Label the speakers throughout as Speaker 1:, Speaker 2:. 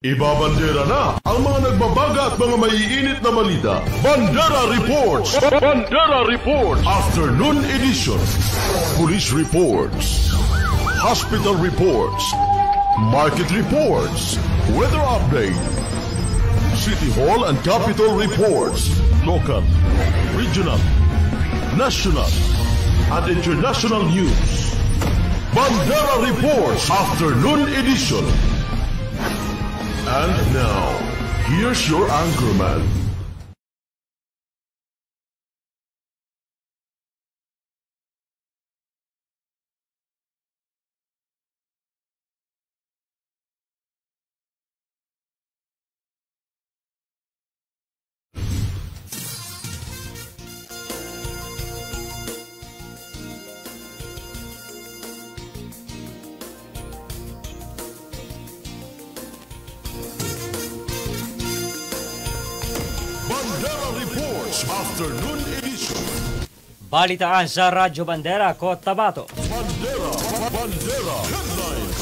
Speaker 1: Ibabandera na ang mga nagbabaga at mga maiinit na balita. Bandera Reports! Bandera Reports! Afternoon Edition. Police Reports. Hospital Reports. Market Reports. Weather Update. City Hall and Capitol Reports. Local, regional, national, and international news. Bandera Reports Afternoon Edition. And now, here's your anchorman. Bandera Reports Afternoon Edition.
Speaker 2: Balitaan sa Radyo Bandera, Cotabato.
Speaker 1: Bandera Headlines.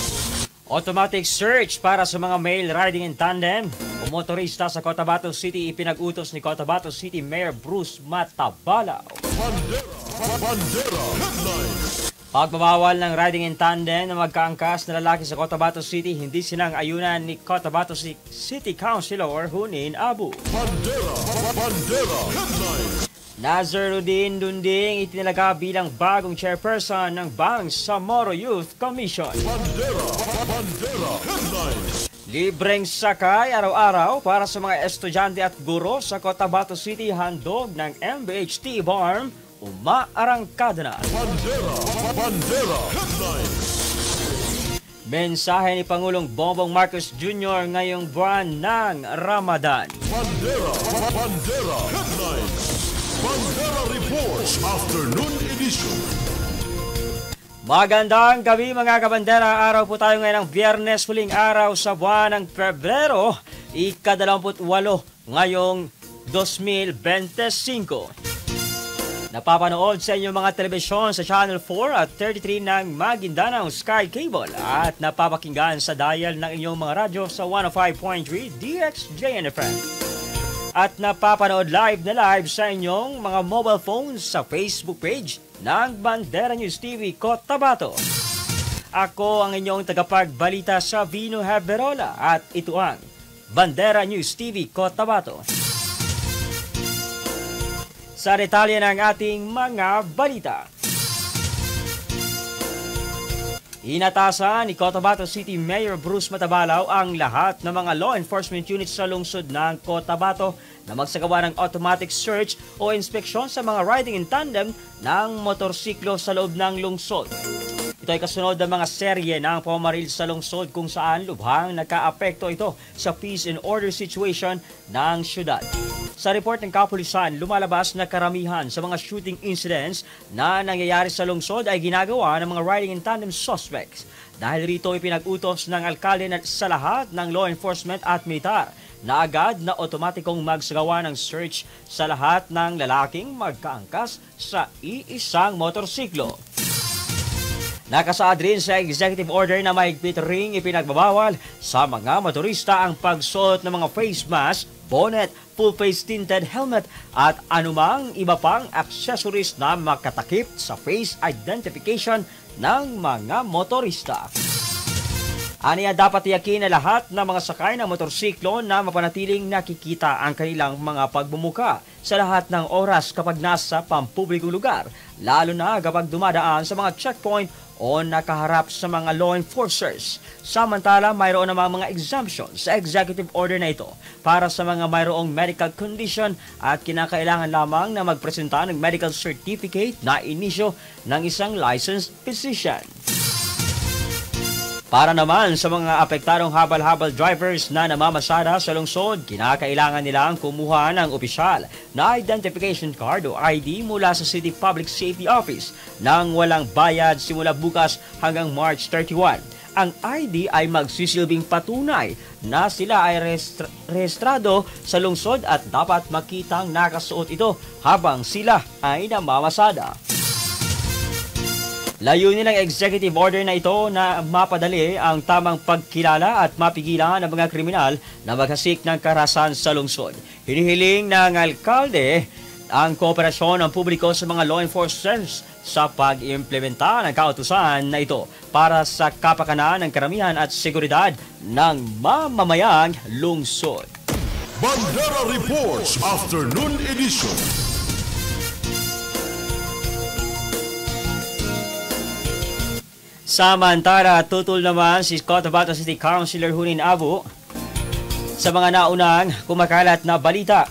Speaker 2: Automatic search para sa mga male riding in tandem. O motorista sa Cotabato City ipinag-utos ni Cotabato City Mayor Bruce Matabalaw.
Speaker 1: Bandera Headlines.
Speaker 2: Pagbabawal ng riding in tandem na magkaangkas na lalaki sa Cotabato City, hindi sinang-ayunan ni Cotabato City Councilor Hunin Abu.
Speaker 1: Bandera Headlines.
Speaker 2: Nazaruddin Dunding itinilaga bilang bagong chairperson ng Bangsamoro Youth Commission.
Speaker 1: Bandera Headlines.
Speaker 2: Libreng sakay araw-araw para sa mga estudyante at guro sa Cotabato City, handog ng MBHT Barm, umaarangkada na.
Speaker 1: Bandera Headlines.
Speaker 2: Mensahe ni Pangulong Bongbong Marcos Jr. ngayong buwan ng Ramadan.
Speaker 1: Bandera Headlines. Bandera Reports Afternoon Edition.
Speaker 2: Magandang gabi mga kabandera. Araw po tayo ngayon ng Biyernes, huling araw sa buwan ng Pebrero, ika-28 ngayong 2025. Napapanood sa inyong mga telebisyon sa Channel 4 at 33 ng Maguindanao Sky Cable at napapakinggan sa dial ng inyong mga radyo sa 105.3 DXJN FM. At napapanood live sa inyong mga mobile phones sa Facebook page ng Bandera News TV Cotabato. Ako ang inyong tagapagbalita sa Vino Haverola at ito ang Bandera News TV Cotabato. Sa detalye ng ating mga balita. Inatasan ni Cotabato City Mayor Bruce Matabalaw ang lahat ng mga law enforcement units sa lungsod ng Cotabato na magsagawa ng automatic search o inspeksyon sa mga riding in tandem ng motorsiklo sa loob ng lungsod. Ito ay kasunod ng mga serye ng pamamaril sa lungsod kung saan lubhang nagka-apekto ito sa peace and order situation ng syudad. Sa report ng kapulisan, lumalabas na karamihan sa mga shooting incidents na nangyayari sa lungsod ay ginagawa ng mga riding in tandem suspects. Dahil rito ipinag-utos ng alkalde na sa lahat ng law enforcement at militar na agad na otomatikong magsagawa ng search sa lahat ng lalaking magkaangkas sa iisang motorsiklo. Nakasaad rin sa executive order na mahigpit ring ipinagbabawal sa mga motorista ang pagsuot ng mga face mask, bonnet, full-face tinted helmet at anumang iba pang accessories na makatakip sa face identification ng mga motorista. Aniya dapat tiyakin na lahat ng mga sakay ng motorsiklo na mapanatiling nakikita ang kanilang mga pagmumuka sa lahat ng oras kapag nasa pampublikong lugar, lalo na kapag dumadaan sa mga checkpoint o nakaharap sa mga law enforcers. Samantala, mayroon namang mga exemptions sa executive order na ito para sa mga mayroong medical condition at kinakailangan lamang na magpresenta ng medical certificate na inisyo ng isang licensed physician. Para naman sa mga apektadong habal-habal drivers na namamasada sa lungsod, kinakailangan nilang kumuha ng opisyal na identification card o ID mula sa City Public Safety Office nang walang bayad simula bukas hanggang March 31. Ang ID ay magsisilbing patunay na sila ay rehistrado sa lungsod at dapat makitang nakasuot ito habang sila ay namamasada. Layunin ng executive order na ito na mapadali ang tamang pagkilala at mapigilan ng mga kriminal na maghasik ng karahasan sa lungsod. Hinihiling ng alkalde ang kooperasyon ng publiko sa mga law enforcers sa pag-implementa ng kautusan na ito para sa kapakanan ng karamihan at seguridad ng mamamayang lungsod.
Speaker 1: Bandera Reports Afternoon Edition.
Speaker 2: Samantala, tutol naman si Cotabato City Councilor Hunin Abu sa mga naunang kumakalat na balita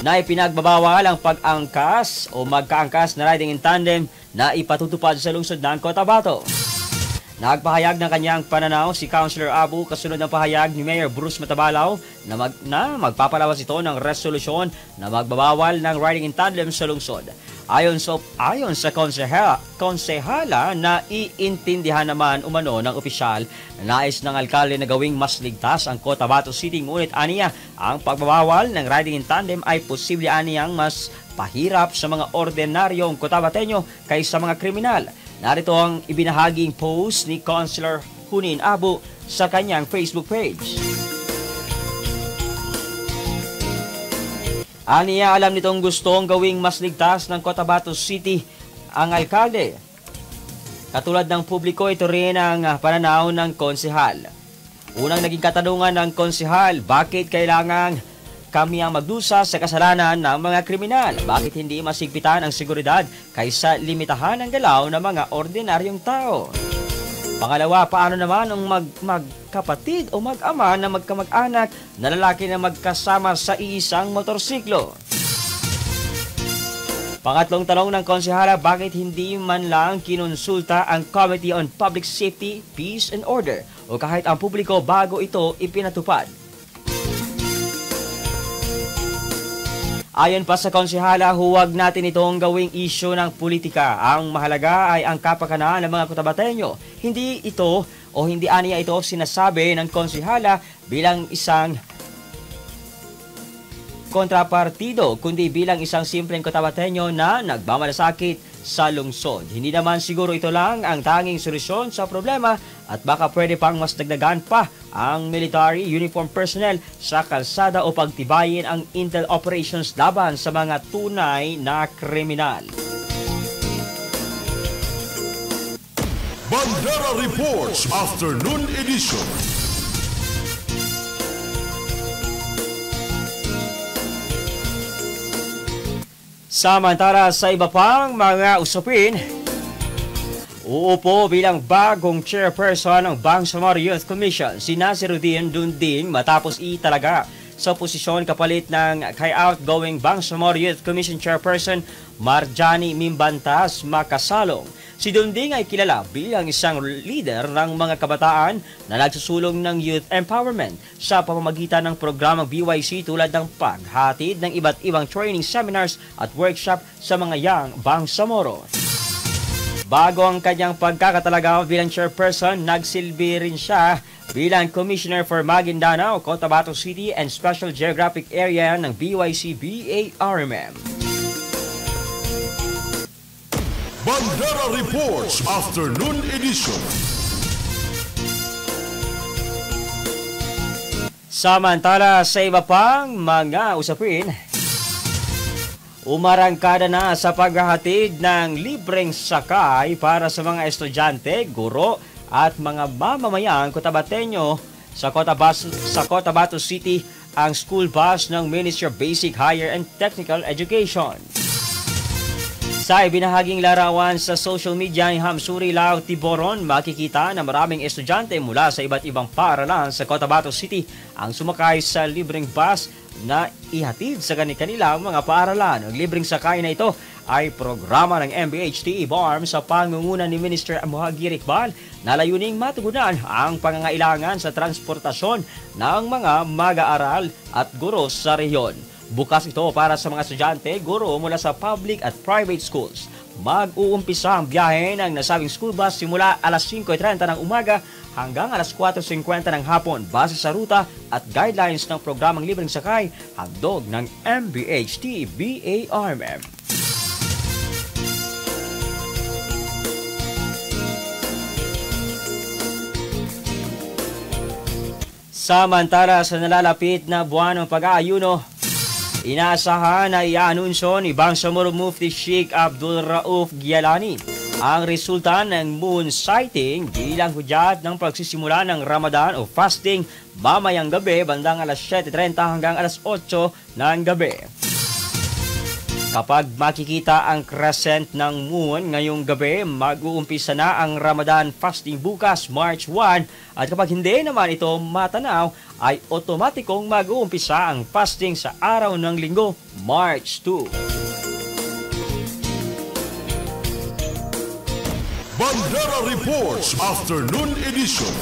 Speaker 2: na ipinagbabawal ang pag-angkas o magkaangkas na riding in tandem na ipatutupad sa lungsod ng Cotabato. Nagpahayag ng kanyang pananaw si Councilor Abu kasunod ng pahayag ni Mayor Bruce Matabalaw na magpapalawas ito ng resolusyon na magbabawal ng riding in tandem sa lungsod. Ayon sa konsehala na iintindihan naman umano ng opisyal, nais ng alkalde na gawing mas ligtas ang Cotabato City, ngunit aniya ang pagbabawal ng riding in tandem ay posible aniyang mas pahirap sa mga ordinaryong Cotabateño kaysa mga kriminal. Narito ang ibinahaging post ni Councilor Hunin Abu sa kanyang Facebook page. Aniya, alam nitong gustong gawing mas ligtas ng Cotabato City ang alkalde. Katulad ng publiko, ito rin ang pananaw ng konsehal. Unang naging katanungan ng konsehal, bakit kailangan kami ang magdusa sa kasalanan ng mga kriminal? Bakit hindi masigpitan ang seguridad kaysa limitahan ang galaw ng mga ordinaryong tao? Pangalawa, paano naman ang magkapatid o mag-ama na magkamag-anak na lalaki na magkasama sa iisang motorsiklo? Pangatlong tanong ng konsehala, bakit hindi man lang kinonsulta ang Committee on Public Safety, Peace and Order o kahit ang publiko bago ito ipinatupad? Ayon pa sa konsehala, huwag natin itong gawing isyu ng politika. Ang mahalaga ay ang kapakanan ng mga Cotabateño. Hindi aniya ito sinasabi ng konsehala bilang isang kontrapartido, kundi bilang isang simpleng Cotabateño na nagmamalasakit sa lungsod. Hindi naman siguro ito lang ang tanging solusyon sa problema at baka pwede pang mas dagdagan pa ang military uniform personnel sa kalsada o pagtibayin ang intel operations laban sa mga tunay na kriminal.
Speaker 1: Bandera Reports Afternoon Edition.
Speaker 2: Samantala sa iba pang mga usapin, uupo bilang bagong chairperson ng Bangsamoro Youth Commission si Naziruddin Dunding matapos italaga sa posisyon kapalit ng kay outgoing Bangsamoro Youth Commission chairperson Marjani Mimbantas Makasalong. Si Dunding ay kilala bilang isang leader ng mga kabataan na nagsusulong ng youth empowerment sa pamamagitan ng programang BYC tulad ng paghatid ng iba't ibang training seminars at workshop sa mga young Bangsamoro. Bago ang kanyang pagkakatalaga bilang chairperson, nagsilbi rin siya bilang Commissioner for Maguindanao, Cotabato City and Special Geographic Area ng BYC BARMM.
Speaker 1: Bandera Reports Afternoon Edition.
Speaker 2: Samantala sa iba pang mga usapin, umarangkada na sa paghahatid ng libreng sakay para sa mga estudyante, guro at mga mamamayang Cotabateño sa Cotabato City ang school bus ng Ministry of Basic, Higher and Technical Education. Sa ibinahaging larawan sa social media ni Hamsuri Lao Tiboron, makikita na maraming estudyante mula sa iba't ibang paaralan sa Cotabato City ang sumakay sa libreng bus na ihatid sa kanilang mga paaralan. Ang libreng sakay na ito ay programa ng MBHTE-BARM sa pangunguna ni Minister Amuhagir Iqbal na layuning matugunan ang pangangailangan sa transportasyon ng mga mag-aaral at guro sa rehiyon. Bukas ito para sa mga estudyante, guro mula sa public at private schools. Mag-uumpisa ang biyahe ng nasabing school bus simula alas 5:30 ng umaga hanggang alas 4:50 ng hapon base sa ruta at guidelines ng programang libreng sakay handog ng MBHT-BARMM. Samantala sa nalalapit na buwan ng pag-aayuno, inaasahan na i-anunsyo ni Bangsamoro Mufti Sheikh Abdul Rauf Gyalani ang resulta ng moon sighting bilang hudyat ng pagsisimula ng Ramadan o fasting mamayang gabi bandang alas 7:30 hanggang alas 8 ng gabi. Kapag makikita ang crescent ng moon ngayong gabi, mag-uumpisa na ang Ramadan fasting bukas, March 1. At kapag hindi naman ito matanaw, ay otomatikong mag-uumpisa ang fasting sa araw ng linggo, March 2.
Speaker 1: Bandera Reports Afternoon Edition.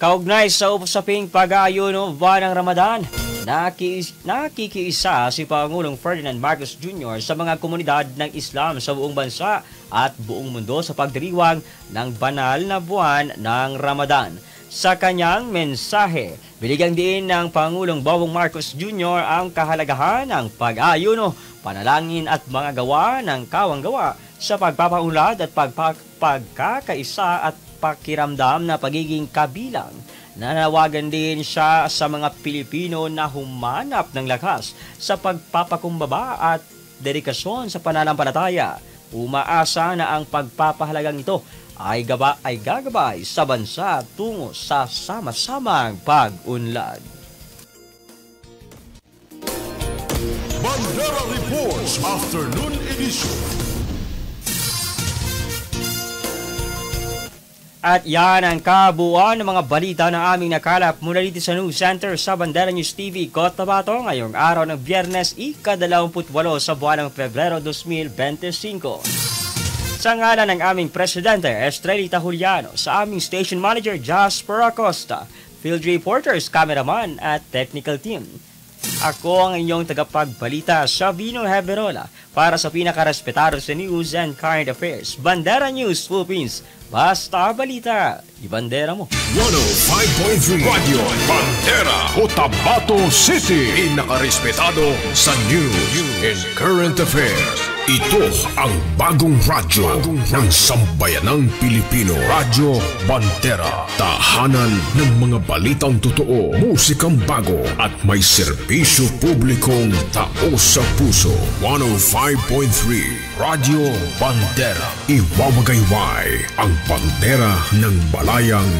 Speaker 2: Kaugnay sa usaping pag-aayuno buwan ng Ramadan, nakikiisa si Pangulong Ferdinand Marcos Jr. sa mga komunidad ng Islam sa buong bansa at buong mundo sa pagdiriwang ng banal na buwan ng Ramadan. Sa kanyang mensahe, binigyang diin ng Pangulong Bongbong Marcos Jr. ang kahalagahan ng pag-aayuno, panalangin at mga gawa ng kawang-gawa sa pagpapaunlad at pagkakaisa at pakiramdam na pagiging kabilang. Nanawagan din siya sa mga Pilipino na humanap ng lakas sa pagpapakumbaba at dedikasyon sa pananampalataya. Umaasa na ang pagpapahalagang ito ay gagabay sa bansa tungo sa sama-samang pag-unlad.
Speaker 1: Bandera Reports Afternoon Edition.
Speaker 2: At yan ang kabuuan ng mga balita na aming nakalap mula dito sa News Center sa Bandera News TV, Cotabato ngayong araw ng Biyernes, ika-28 sa buwan ng Pebrero 2025. Sa ngalan ng aming Presidente, Estrelita Juliano, sa aming Station Manager, Jasper Acosta, Field Reporters, Cameraman at Technical Team. Ako ang inyong tagapagbalita, Sabino Heberola, para sa pinakarespetado sa News and Current Affairs. Bandera News Philippines, basta balita, ibandera mo.
Speaker 1: 105.3 Radio Bandera, Cotabato City. Pinakarespetado sa News and Current Affairs. Ito ang bagong radyo ng sambayanang Pilipino. Radyo Bandera. Tahanan ng mga balitang totoo, musikang bago at may serbisyo publikong taos sa puso. 105.3 Radio Bandera. Iwawagayway ang bandera ng balayang